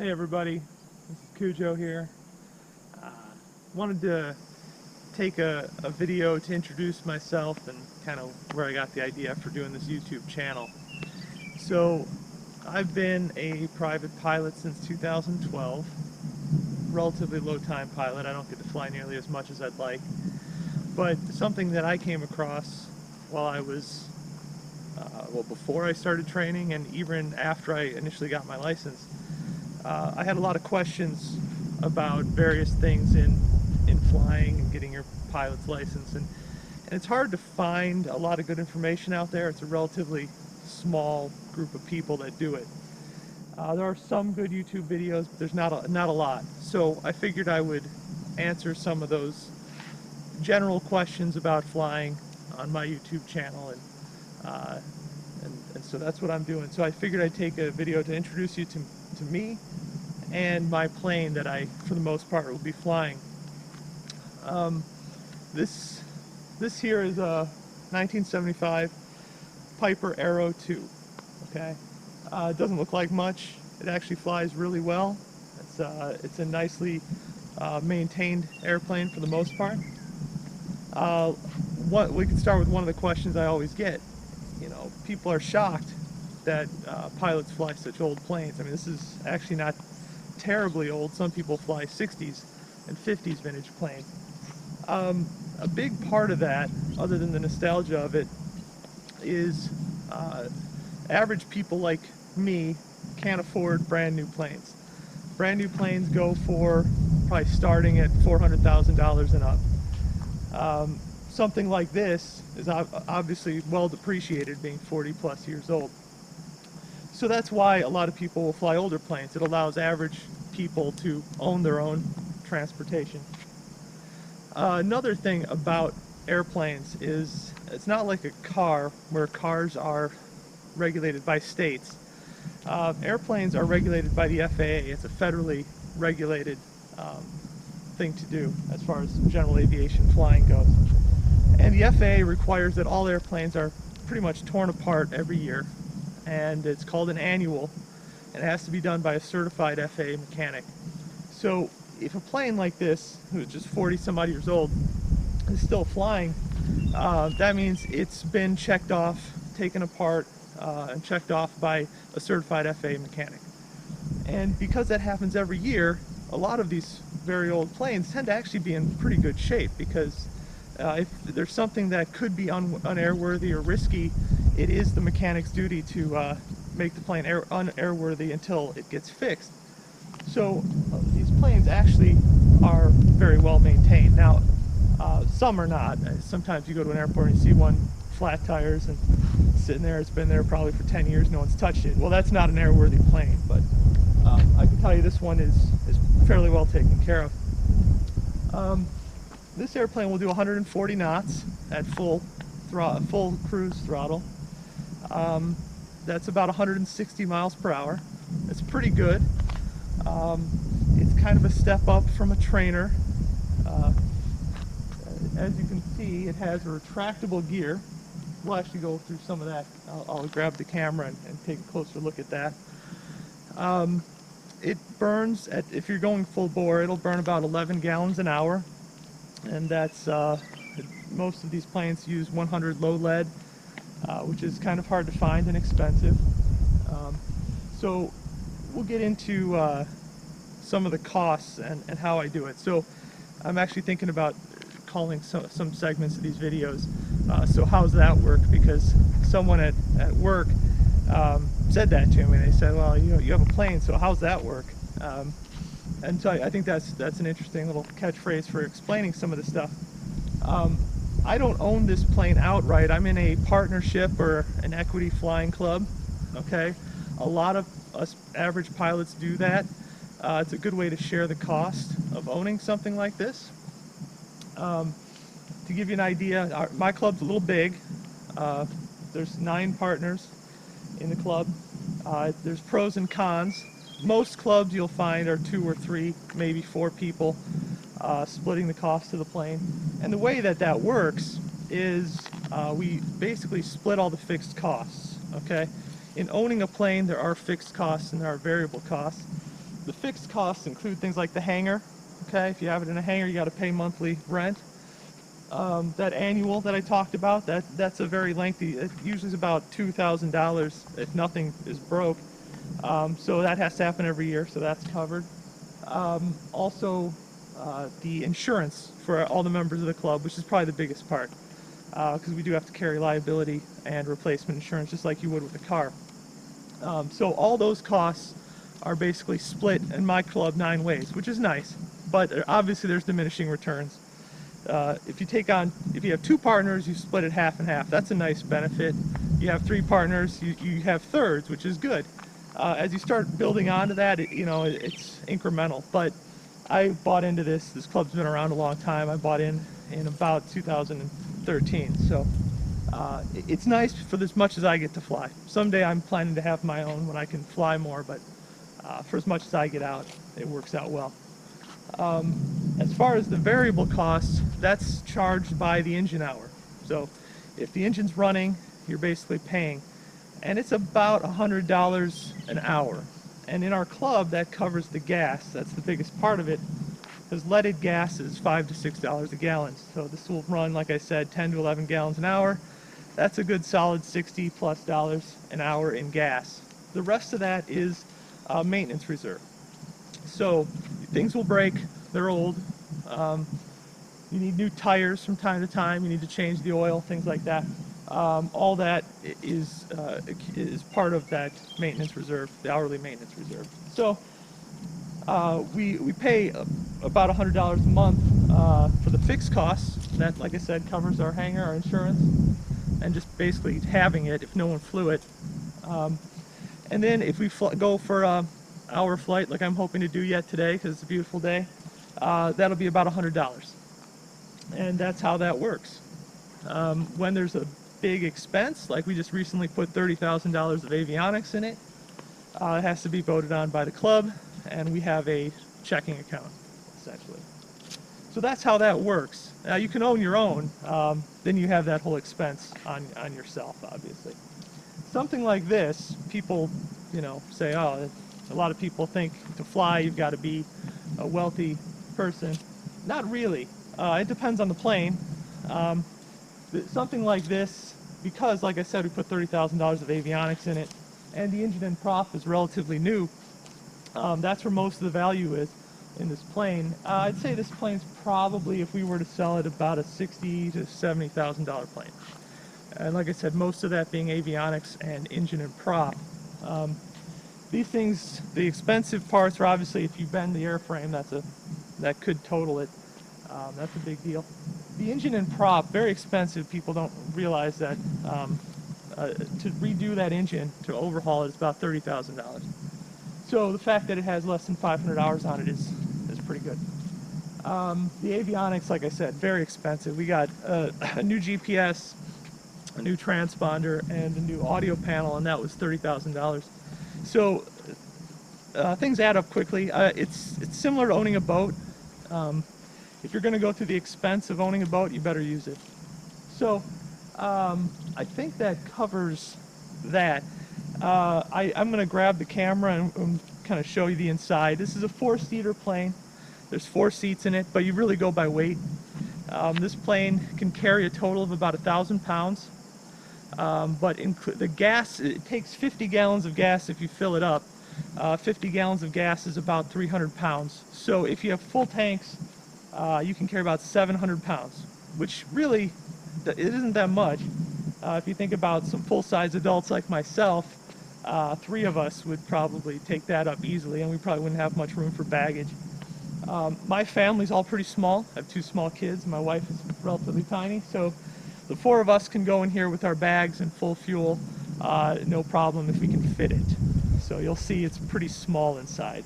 Hey everybody, this is Cujo here. Uh, Wanted to take a video to introduce myself and kind of where I got the idea for doing this YouTube channel. So I've been a private pilot since 2012, relatively low time pilot. I don't get to fly nearly as much as I'd like, but something that I came across while I was before I started training and even after I initially got my license, I had a lot of questions about various things in flying and getting your pilot's license, and it's hard to find a lot of good information out there. It's a relatively small group of people that do it. There are some good YouTube videos, but there's not a lot. So I figured I would answer some of those general questions about flying on my YouTube channel, and so that's what I'm doing. So I figured I'd take a video to introduce you to me and my plane that I, for the most part, will be flying. This here is a 1975 Piper Arrow 2. Okay, it doesn't look like much. It actually flies really well. It's a nicely maintained airplane for the most part. We can start with one of the questions I always get. You know, people are shocked that pilots fly such old planes. I mean, this is actually not terribly old. Some people fly 60s and 50s vintage planes. A big part of that, other than the nostalgia of it, is average people like me can't afford brand new planes. Brand new planes go for probably starting at $400,000 and up. Something like this is obviously well depreciated, being 40 plus years old. So that's why a lot of people will fly older planes. It allows average people to own their own transportation. Another thing about airplanes is it's not like a car where cars are regulated by states. Airplanes are regulated by the FAA. It's a federally regulated thing to do as far as general aviation flying goes. And the FAA requires that all airplanes are pretty much torn apart every year, and it's called an annual, and it has to be done by a certified FAA mechanic. So if a plane like this, who's just 40 some odd years old, is still flying, that means it's been checked off, taken apart, and checked off by a certified FAA mechanic. And because that happens every year, a lot of these very old planes tend to actually be in pretty good shape, because if there's something that could be unairworthy or risky, it is the mechanic's duty to make the plane unairworthy until it gets fixed. So these planes actually are very well maintained. Now, some are not. Sometimes you go to an airport and you see one flat tires and sitting there. It's been there probably for 10 years. No one's touched it. Well, that's not an airworthy plane, but I can tell you this one is fairly well taken care of. This airplane will do 140 knots at full cruise throttle. That's about 160 miles per hour. It's pretty good. It's kind of a step up from a trainer. As you can see, it has a retractable gear. We'll actually go through some of that. I'll grab the camera and take a closer look at that. It burns, if you're going full bore, it'll burn about 11 gallons an hour. And that's, most of these planes use 100 low lead, which is kind of hard to find and expensive. So we'll get into some of the costs and how I do it. So I'm actually thinking about calling some segments of these videos, so how's that work? Because someone at work said that to me. They said, well, you have a plane, so how's that work? And so I think that's an interesting little catchphrase for explaining some of the stuff. I don't own this plane outright. I'm in a partnership or an equity flying club. Okay, a lot of us average pilots do that. It's a good way to share the cost of owning something like this. To give you an idea, my club's a little big. There's 9 partners in the club. There's pros and cons. Most clubs you'll find are 2 or 3, maybe 4 people splitting the cost of the plane. And the way that works is we basically split all the fixed costs. Okay, in owning a plane, there are fixed costs and there are variable costs. the fixed costs include things like the hangar. Okay, if you have it in a hangar, you got to pay monthly rent. That annual that I talked about, that's a very lengthy. It usually is about $2,000 if nothing is broke. So that has to happen every year, so that's covered. Also, the insurance for all the members of the club, which is probably the biggest part, because we do have to carry liability and replacement insurance just like you would with a car. So all those costs are basically split in my club 9 ways, which is nice, but obviously there's diminishing returns. If you have 2 partners, you split it half and half. That's a nice benefit. You have 3 partners, you have thirds, which is good. As you start building onto that, it's incremental. But I bought into this. This club's been around a long time. I bought in about 2013. So it's nice for as much as I get to fly. Someday I'm planning to have my own when I can fly more, but for as much as I get out, it works out well. As far as the variable costs, that's charged by the engine hour. So if the engine's running, you're basically paying. And it's about $100 an hour. And in our club, that covers the gas. That's the biggest part of it, because leaded gas is $5 to $6 a gallon. So this will run, like I said, 10 to 11 gallons an hour. That's a good solid $60+ an hour in gas. The rest of that is maintenance reserve. So things will break, they're old. You need new tires from time to time, you need to change the oil, things like that. All that is part of that maintenance reserve, the hourly maintenance reserve. So we pay about $100 a month for the fixed costs. That, like I said, covers our hangar, our insurance, and just basically having it if no one flew it. And then if we go for an hour flight, like I'm hoping to do yet today, because it's a beautiful day, that'll be about $100. And that's how that works. When there's a big expense, like we just recently put $30,000 of avionics in it, it has to be voted on by the club, and we have a checking account, essentially. So that's how that works. Now you can own your own, then you have that whole expense on yourself, obviously. Something like this, people, say, oh, a lot of people think to fly you've got to be a wealthy person. Not really. It depends on the plane. Something like this, because, like I said, we put $30,000 of avionics in it, and the engine and prop is relatively new, that's where most of the value is in this plane. I'd say this plane's probably, if we were to sell it, about a $60,000 to $70,000 plane. And like I said, most of that being avionics and engine and prop. These things, the expensive parts are obviously if you bend the airframe, that could total it. That's a big deal. The engine and prop, very expensive. People don't realize that. To redo that engine, to overhaul it, is about $30,000. So the fact that it has less than 500 hours on it is pretty good. The avionics, like I said, very expensive. We got a new GPS, a new transponder, and a new audio panel, and that was $30,000. So things add up quickly. It's similar to owning a boat. If you're going to go through the expense of owning a boat, you better use it. So I think that covers that. I'm going to grab the camera and kind of show you the inside. This is a 4-seater plane. There's 4 seats in it, but you really go by weight. This plane can carry a total of about 1,000 pounds. But the gas, it takes 50 gallons of gas if you fill it up. 50 gallons of gas is about 300 pounds. So if you have full tanks, you can carry about 700 pounds, which really, it isn't that much. If you think about some full-size adults like myself, 3 of us would probably take that up easily, and we probably wouldn't have much room for baggage. My family's all pretty small. I have 2 small kids, and my wife is relatively tiny, so the 4 of us can go in here with our bags and full fuel, no problem if we can fit it. So you'll see it's pretty small inside.